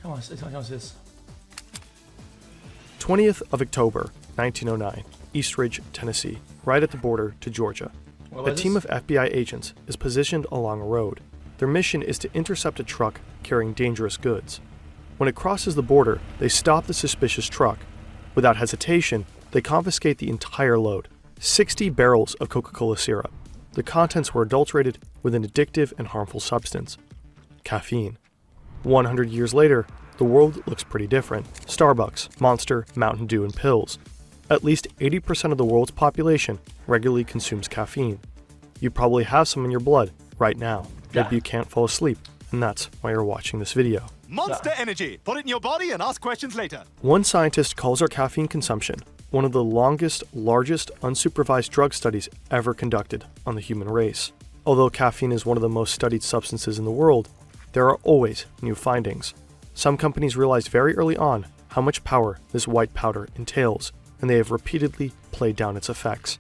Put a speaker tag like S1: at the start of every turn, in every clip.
S1: What's this?
S2: 20th of October, 1909, Eastridge, Tennessee, right at the border to Georgia. A team of FBI agents is positioned along a road. Their mission is to intercept a truck carrying dangerous goods. When it crosses the border, they stop the suspicious truck. Without hesitation, they confiscate the entire load, 60 barrels of Coca-Cola syrup. The contents were adulterated with an addictive and harmful substance, caffeine. 100 years later, the world looks pretty different. Starbucks, Monster, Mountain Dew, and pills. At least 80% of the world's population regularly consumes caffeine. You probably have some in your blood right now. Maybe you can't fall asleep, and that's why you're watching this video.
S3: Monster Energy! Put it in your body and ask questions later.
S2: One scientist calls our caffeine consumption one of the longest, largest unsupervised drug studies ever conducted on the human race. Although caffeine is one of the most studied substances in the world, there are always new findings. Some companies realized very early on how much power this white powder entails, and they have repeatedly played down its effects.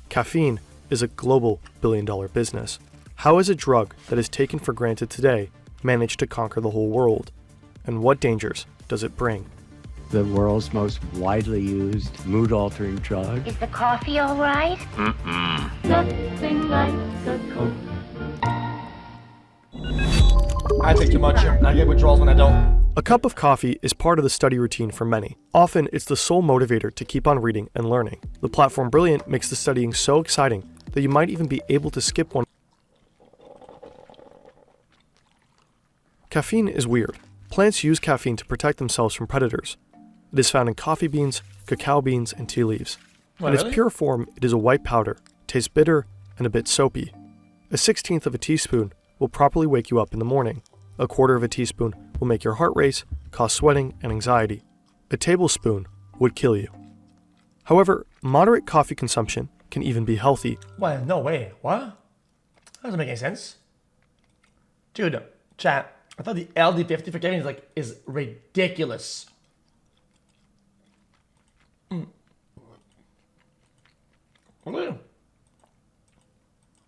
S2: Caffeine is a global billion-dollar business. How has a drug that is taken for granted today managed to conquer the whole world? And what dangers does it bring?
S4: The world's most widely used mood-altering drug.
S5: Is the coffee all right?
S6: Nothing like a Coke.
S1: I take too much. I get withdrawals when I don't.
S2: A cup of coffee is part of the study routine for many. Often, it's the sole motivator to keep on reading and learning. The platform Brilliant makes the studying so exciting that you might even be able to skip one. Caffeine is weird. Plants use caffeine to protect themselves from predators. It is found in coffee beans, cacao beans, and tea leaves. In its pure form, it is a white powder, tastes bitter, and a bit soapy. A 1/16 of a teaspoon will properly wake you up in the morning. A 1/4 of a teaspoon will make your heart race, cause sweating and anxiety. A tablespoon would kill you. However, moderate coffee consumption can even be healthy.
S1: What? No way. What? That doesn't make any sense. Dude, chat, I thought the LD50 for caffeine is ridiculous.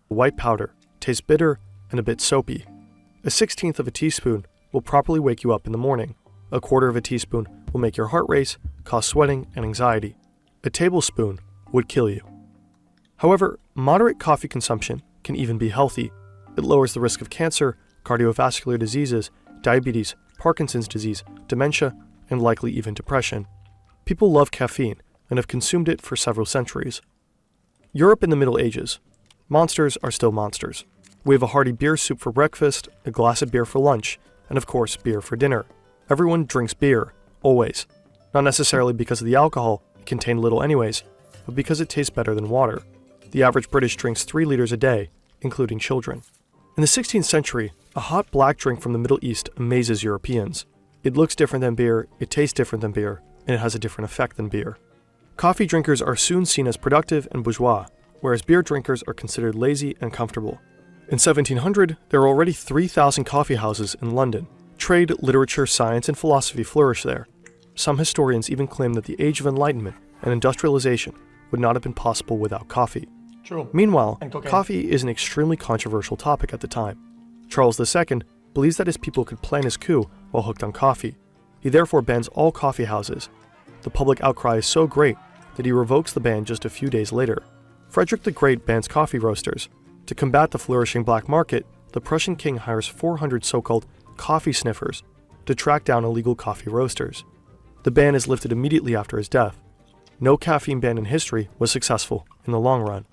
S2: White powder, tastes bitter, and a bit soapy. A 1/16 of a teaspoon will properly wake you up in the morning. A 1/4 of a teaspoon will make your heart race, cause sweating and anxiety. A tablespoon would kill you. However, moderate coffee consumption can even be healthy. It lowers the risk of cancer, cardiovascular diseases, diabetes, Parkinson's disease, dementia, and likely even depression. People love caffeine and have consumed it for several centuries. Europe in the Middle Ages. Monsters are still monsters. We have a hearty beer soup for breakfast, a glass of beer for lunch, and of course, beer for dinner. Everyone drinks beer, always. Not necessarily because of the alcohol, it contains little anyways, but because it tastes better than water. The average British drinks 3 liters a day, including children. In the 16th century, a hot black drink from the Middle East amazes Europeans. It looks different than beer, it tastes different than beer, and it has a different effect than beer. Coffee drinkers are soon seen as productive and bourgeois, whereas beer drinkers are considered lazy and comfortable. In 1700, there were already 3,000 coffee houses in London. Trade, literature, science, and philosophy flourished there. Some historians even claim that the Age of Enlightenment and industrialization would not have been possible without coffee.
S1: True.
S2: Meanwhile, coffee is an extremely controversial topic at the time. Charles II believes that his people could plan his coup while hooked on coffee. He therefore bans all coffee houses. The public outcry is so great that he revokes the ban just a few days later. Frederick the Great bans coffee roasters. To combat the flourishing black market, the Prussian king hires 400 so-called coffee sniffers to track down illegal coffee roasters. The ban is lifted immediately after his death. No caffeine ban in history was successful in the long run.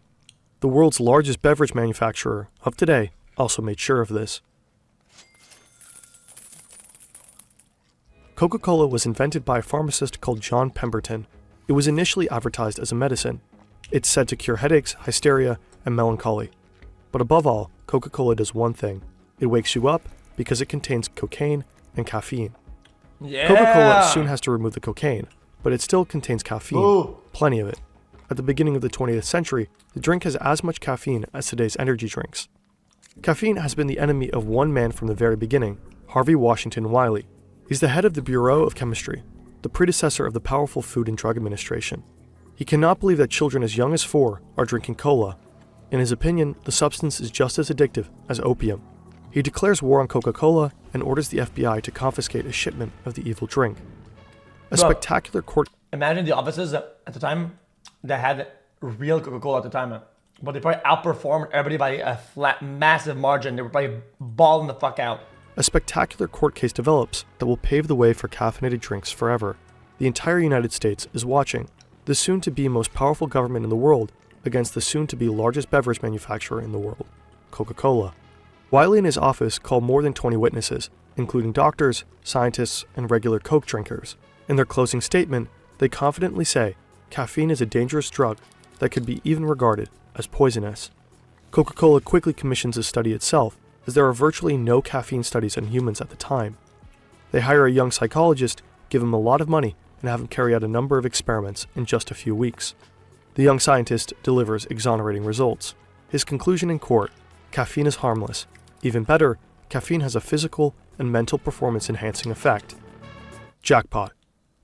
S2: The world's largest beverage manufacturer of today also made sure of this. Coca-Cola was invented by a pharmacist called John Pemberton. It was initially advertised as a medicine. It's said to cure headaches, hysteria, and melancholy. But above all, Coca-Cola does one thing. It wakes you up because it contains cocaine and caffeine.
S1: Yeah.
S2: Coca-Cola soon has to remove the cocaine, but it still contains caffeine,
S1: Ooh.
S2: Plenty of it. At the beginning of the 20th century, the drink has as much caffeine as today's energy drinks. Caffeine has been the enemy of one man from the very beginning, Harvey Washington Wiley. He's the head of the Bureau of Chemistry, the predecessor of the powerful Food and Drug Administration. He cannot believe that children as young as 4 are drinking cola. In his opinion, the substance is just as addictive as opium. He declares war on Coca-Cola and orders the FBI to confiscate a shipment of the evil drink. A
S1: Bro.
S2: spectacular court
S1: Imagine the offices at the time that had real Coca-Cola at the time, but they probably outperformed everybody by a flat, massive margin. They were probably balling the fuck out.
S2: A spectacular court case develops that will pave the way for caffeinated drinks forever. The entire United States is watching, the soon-to-be most powerful government in the world against the soon-to-be largest beverage manufacturer in the world, Coca-Cola. Wiley and his office call more than 20 witnesses, including doctors, scientists, and regular Coke drinkers. In their closing statement, they confidently say caffeine is a dangerous drug that could be even regarded as poisonous. Coca-Cola quickly commissions a study itself, as there are virtually no caffeine studies on humans at the time. They hire a young psychologist, give him a lot of money, and have him carry out a number of experiments in just a few weeks. The young scientist delivers exonerating results. His conclusion in court: caffeine is harmless. Even better, caffeine has a physical and mental performance-enhancing effect. Jackpot.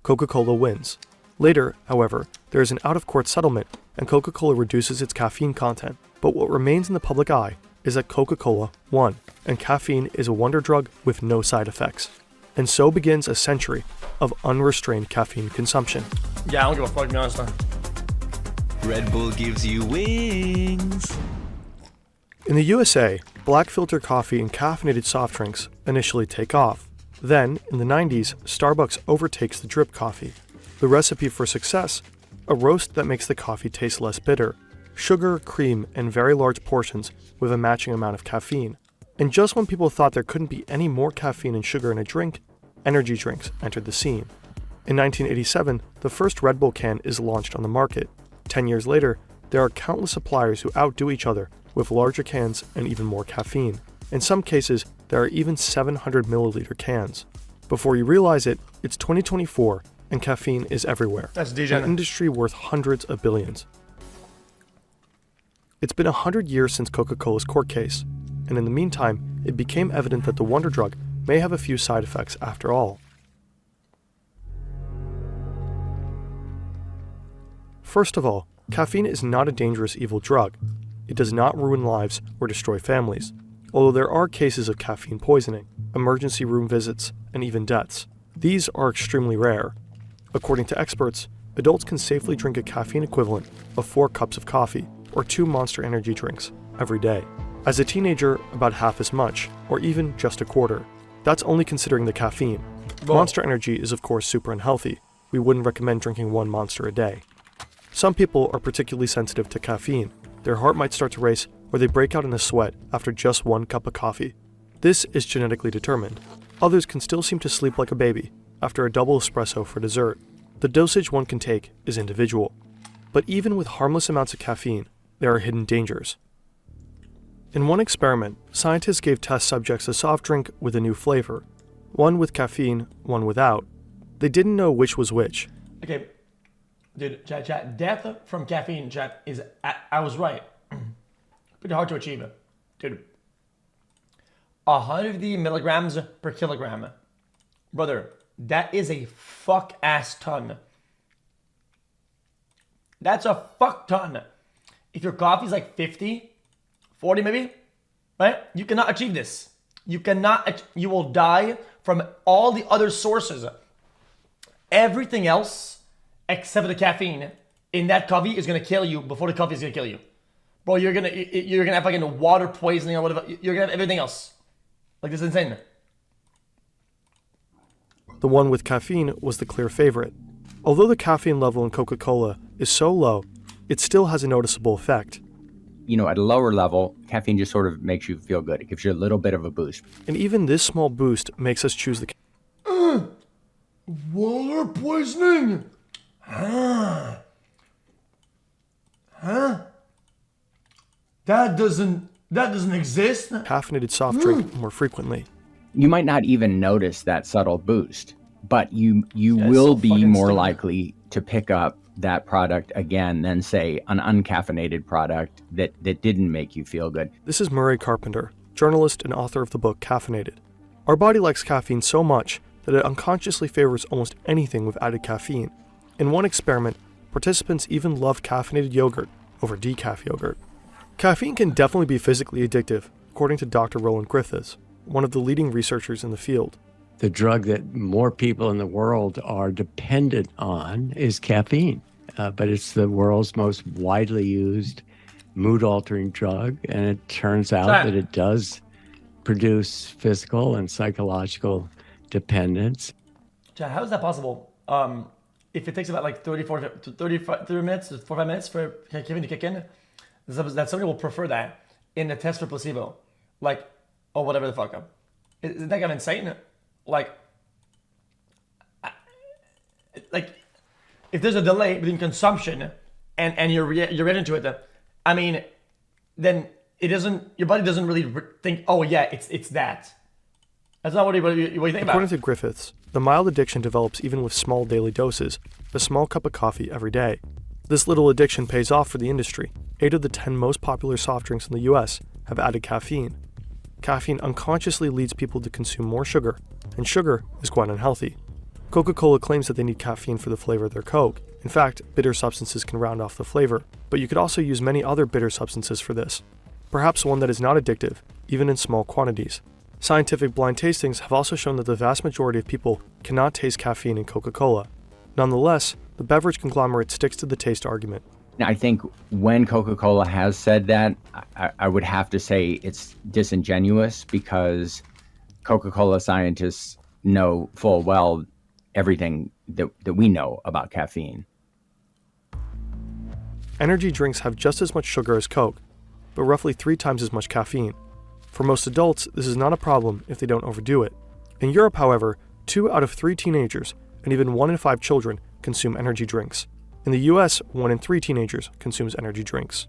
S2: Coca-Cola wins. Later, however, there is an out-of-court settlement, and Coca-Cola reduces its caffeine content. But what remains in the public eye is that Coca-Cola won, and caffeine is a wonder drug with no side effects. And so begins a century of unrestrained caffeine consumption.
S1: Yeah, I don't give a fuck, to be honest.
S5: Red Bull gives you wings.
S2: In the USA, black filter coffee and caffeinated soft drinks initially take off. Then, in the 90s, Starbucks overtakes the drip coffee. The recipe for success: a roast that makes the coffee taste less bitter, sugar, cream, and very large portions with a matching amount of caffeine. And just when people thought there couldn't be any more caffeine and sugar in a drink, energy drinks entered the scene. In 1987, the first Red Bull can is launched on the market. 10 years later, there are countless suppliers who outdo each other with larger cans and even more caffeine. In some cases, there are even 700 milliliter cans. Before you realize it, it's 2024 and caffeine is everywhere.
S1: That's
S2: An
S1: DJ.
S2: industry worth hundreds of billions. It's been 100 years since Coca-Cola's court case, and in the meantime, it became evident that the wonder drug may have a few side effects after all. First of all, caffeine is not a dangerous evil drug. It does not ruin lives or destroy families, although there are cases of caffeine poisoning, emergency room visits, and even deaths. These are extremely rare. According to experts, adults can safely drink a caffeine equivalent of 4 cups of coffee or 2 Monster energy drinks every day. As a teenager, about half as much, or even just a quarter. That's only considering the caffeine. Monster energy is of course super unhealthy. We wouldn't recommend drinking 1 Monster a day. Some people are particularly sensitive to caffeine. Their heart might start to race, or they break out in a sweat after just 1 cup of coffee. This is genetically determined. Others can still seem to sleep like a baby after a double espresso for dessert. The dosage one can take is individual. But even with harmless amounts of caffeine, there are hidden dangers. In one experiment, scientists gave test subjects a soft drink with a new flavor, one with caffeine, one without. They didn't know which was which.
S1: Okay, dude, chat. Death from caffeine, chat, is, I was right. Pretty hard to achieve it. Dude, 150 milligrams per kilogram. Brother, that is a fuck ass ton. That's a fuck ton. If your coffee's like 50, 40 maybe, right? You cannot achieve this. You will die from all the other sources. Everything else, except for the caffeine, in that coffee is gonna kill you before the coffee is gonna kill you. Bro, you're gonna have fucking water poisoning or whatever. You're gonna have everything else. Like, this is insane.
S2: The one with caffeine was the clear favorite. Although the caffeine level in Coca-Cola is so low, it still has a noticeable effect.
S7: You know, at a lower level, caffeine just sort of makes you feel good. It gives you a little bit of a boost.
S2: And even this small boost makes us choose the
S1: Water poisoning? Huh? That doesn't exist?
S2: caffeinated soft drink more frequently.
S7: You might not even notice that subtle boost, but you
S1: it's
S7: will
S1: so
S7: be
S1: fucking
S7: more
S1: stupid.
S7: likely to pick up that product again than, say, an uncaffeinated product that didn't make you feel good.
S2: This is Murray Carpenter, journalist and author of the book Caffeinated. Our body likes caffeine so much that it unconsciously favors almost anything with added caffeine. In one experiment, participants even loved caffeinated yogurt over decaf yogurt. Caffeine can definitely be physically addictive, according to Dr. Roland Griffiths. one of the leading researchers in the field.
S4: The drug that more people in the world are dependent on is caffeine, but it's the world's most widely used mood-altering drug, and it turns out that it does produce physical and psychological dependence.
S1: Chad, how is that possible? If it takes about like 30 minutes, 45 minutes for caffeine to kick in, that somebody will prefer that in a test for placebo. Like, or whatever the fuck. Isn't that kind of insane? Like, if there's a delay between consumption and you're reacting to it, I mean, then it doesn't. Your body doesn't really think, oh yeah, it's that. That's not what you think about.
S2: According to Griffiths, the mild addiction develops even with small daily doses, a small cup of coffee every day. This little addiction pays off for the industry. 8 of the 10 most popular soft drinks in the US have added caffeine. Caffeine unconsciously leads people to consume more sugar, and sugar is quite unhealthy. Coca-Cola claims that they need caffeine for the flavor of their Coke. In fact, bitter substances can round off the flavor, but you could also use many other bitter substances for this. Perhaps one that is not addictive, even in small quantities. Scientific blind tastings have also shown that the vast majority of people cannot taste caffeine in Coca-Cola. Nonetheless, the beverage conglomerate sticks to the taste argument.
S7: I think when Coca-Cola has said that, I would have to say it's disingenuous, because Coca-Cola scientists know full well everything that we know about caffeine.
S2: Energy drinks have just as much sugar as Coke, but roughly 3 times as much caffeine. For most adults, this is not a problem if they don't overdo it. In Europe, however, 2 out of 3 teenagers and even 1 in 5 children consume energy drinks. In the US, 1 in 3 teenagers consumes energy drinks.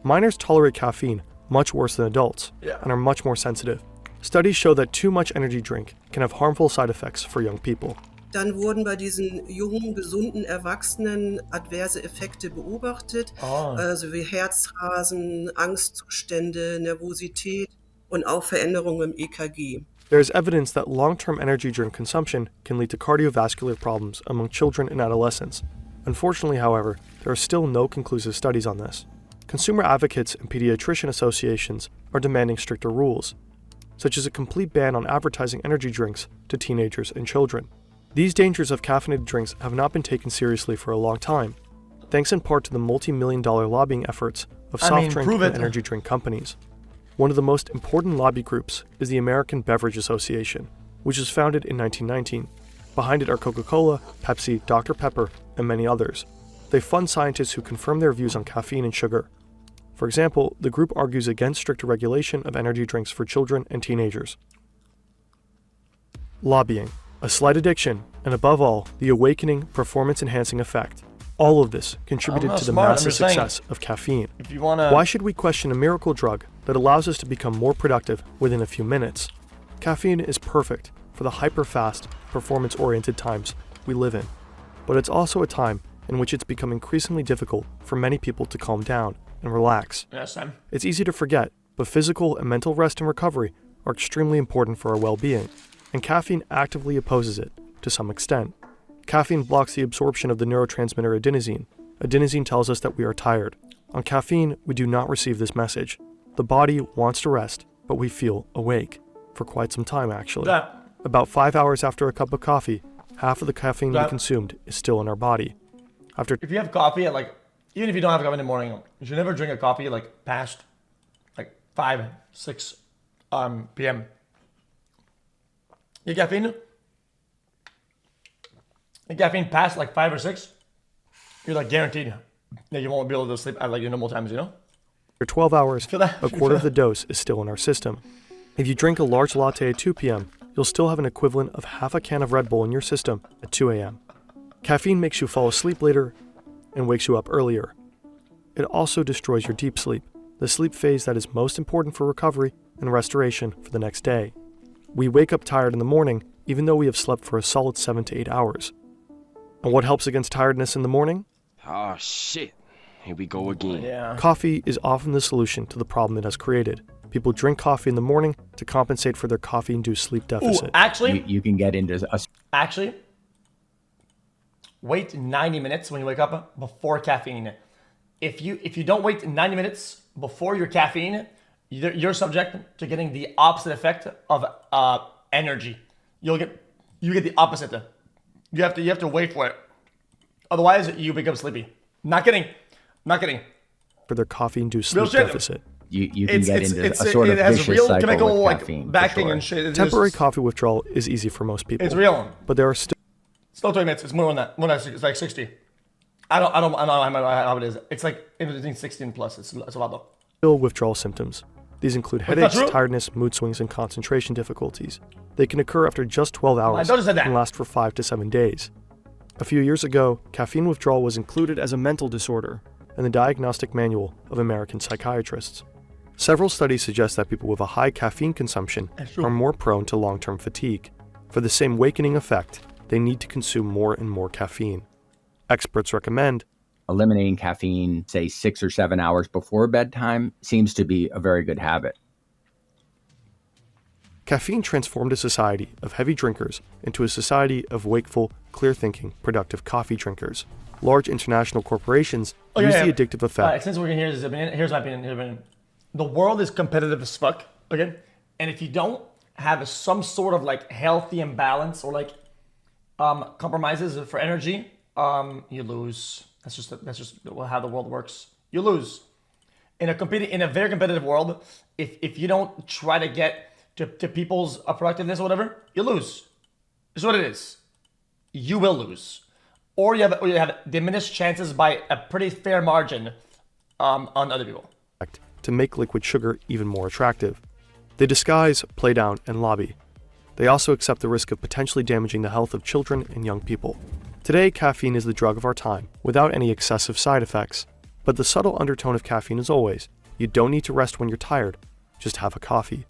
S2: Minors tolerate caffeine much worse than adults and are much more sensitive. Studies show that too much energy drink can have harmful side effects for young people.
S8: Dann wurden bei diesen jungen, gesunden Erwachsenen adverse Effekte beobachtet, also wie Herzrasen, Angstzustände, Nervosität und auch Veränderungen im EKG.
S2: There is evidence that long-term energy drink consumption can lead to cardiovascular problems among children and adolescents. Unfortunately, however, there are still no conclusive studies on this. Consumer advocates and pediatrician associations are demanding stricter rules, such as a complete ban on advertising energy drinks to teenagers and children. These dangers of caffeinated drinks have not been taken seriously for a long time, thanks in part to the multi-million-dollar lobbying efforts of soft drink and energy drink companies. One of the most important lobby groups is the American Beverage Association, which was founded in 1919. Behind it are Coca-Cola, Pepsi, Dr. Pepper, and many others. They fund scientists who confirm their views on caffeine and sugar. For example, the group argues against stricter regulation of energy drinks for children and teenagers. Lobbying, a slight addiction, and above all, the awakening, performance-enhancing effect. All of this contributed to the massive success of caffeine. Why should we question a miracle drug that allows us to become more productive within a few minutes? Caffeine is perfect for the hyper-fast, performance-oriented times we live in. But it's also a time in which it's become increasingly difficult for many people to calm down and relax.
S1: Yes, Sam.
S2: It's easy to forget, but physical and mental rest and recovery are extremely important for our well-being, and caffeine actively opposes it to some extent. Caffeine blocks the absorption of the neurotransmitter adenosine. Adenosine tells us that we are tired. On caffeine, we do not receive this message. The body wants to rest, but we feel awake. For quite some time, actually. About 5 hours after a cup of coffee, half of the caffeine we consumed is still in our body.
S1: If you have coffee at even if you don't have coffee in the morning, you should never drink a coffee past 5, 6 p.m. Your caffeine past 5 or 6, you're guaranteed that you won't be able to sleep at your normal times,
S2: For 12 hours, a quarter of the dose is still in our system. If you drink a large latte at 2 p.m., you'll still have an equivalent of half a can of Red Bull in your system at 2 a.m. Caffeine makes you fall asleep later and wakes you up earlier. It also destroys your deep sleep, the sleep phase that is most important for recovery and restoration for the next day. We wake up tired in the morning even though we have slept for a solid 7 to 8 hours. And what helps against tiredness in the morning?
S9: Oh shit, here we go again.
S2: Coffee is often the solution to the problem it has created. People drink coffee in the morning to compensate for their coffee-induced sleep deficit.
S1: Actually,
S7: You can get into
S1: wait 90 minutes when you wake up before caffeine. If you don't wait 90 minutes before your caffeine, you're subject to getting the opposite effect of energy. You get the opposite. You have to wait for it. Otherwise, you become sleepy. Not kidding.
S2: For their coffee-induced sleep deficit.
S7: You can get into a sort of vicious cycle with caffeine.
S1: Backing and shit.
S2: Temporary coffee withdrawal is easy for most people.
S1: It's real.
S2: But there are still
S1: 20 minutes. It's more than that. It's like 60. I don't know how it is. It's like in between 60 and plus. It's a lot though.
S2: Still withdrawal symptoms. These include headaches, tiredness, mood swings, and concentration difficulties. They can occur after just 12 hours and last for 5 to 7 days. A few years ago, caffeine withdrawal was included as a mental disorder in the Diagnostic Manual of American Psychiatrists. Several studies suggest that people with a high caffeine consumption are more prone to long-term fatigue. For the same wakening effect, they need to consume more and more caffeine. Experts recommend
S7: eliminating caffeine, say 6 or 7 hours before bedtime, seems to be a very good habit.
S2: Caffeine transformed a society of heavy drinkers into a society of wakeful, clear-thinking, productive coffee drinkers. Large international corporations use the addictive effect.
S1: Since we're going to hear this opinion, here's my opinion. The world is competitive as fuck, okay? And if you don't have some sort of like healthy imbalance or like compromises for energy, you lose. That's just how the world works. You lose. In a very competitive world, if you don't try to get to people's productiveness or whatever, you lose. It's what it is. You will lose. Or you have diminished chances by a pretty fair margin on other people.
S2: To make liquid sugar even more attractive. They disguise, play down, and lobby. They also accept the risk of potentially damaging the health of children and young people. Today, caffeine is the drug of our time, without any excessive side effects. But the subtle undertone of caffeine is always, you don't need to rest when you're tired, just have a coffee.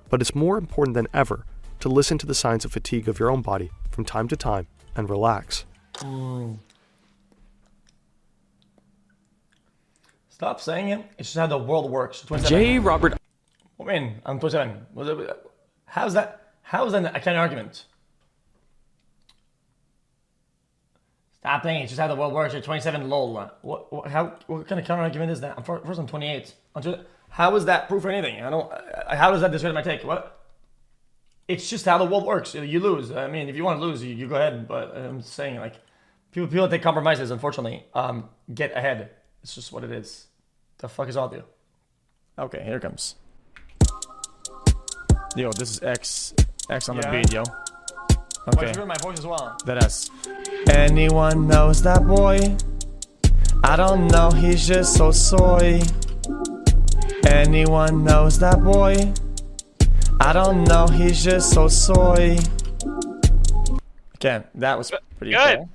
S2: But it's more important than ever to listen to the signs of fatigue of your own body from time to time and relax.
S1: Stop saying it. It's just how the world works.
S9: J. Robert.
S1: I mean, I'm 27. How's that a kind of argument? Stop saying it. It's just how the world works. You're 27, lol. What kind of counter argument is that? First, I'm 28. How is that proof for anything? How does that discredit my take? What? It's just how the world works. You lose. I mean, if you want to lose, you go ahead. But I'm saying, like, people that take compromises, unfortunately, get ahead. It's just what it is. The fuck is all you? Okay, here it comes. Yo, this is X on the beat, yo. Okay. You heard my voice as well. That S. Anyone knows that boy? I don't know, he's just so soy. Anyone knows that boy? I don't know, he's just so soy. Again, that was pretty good. Cool.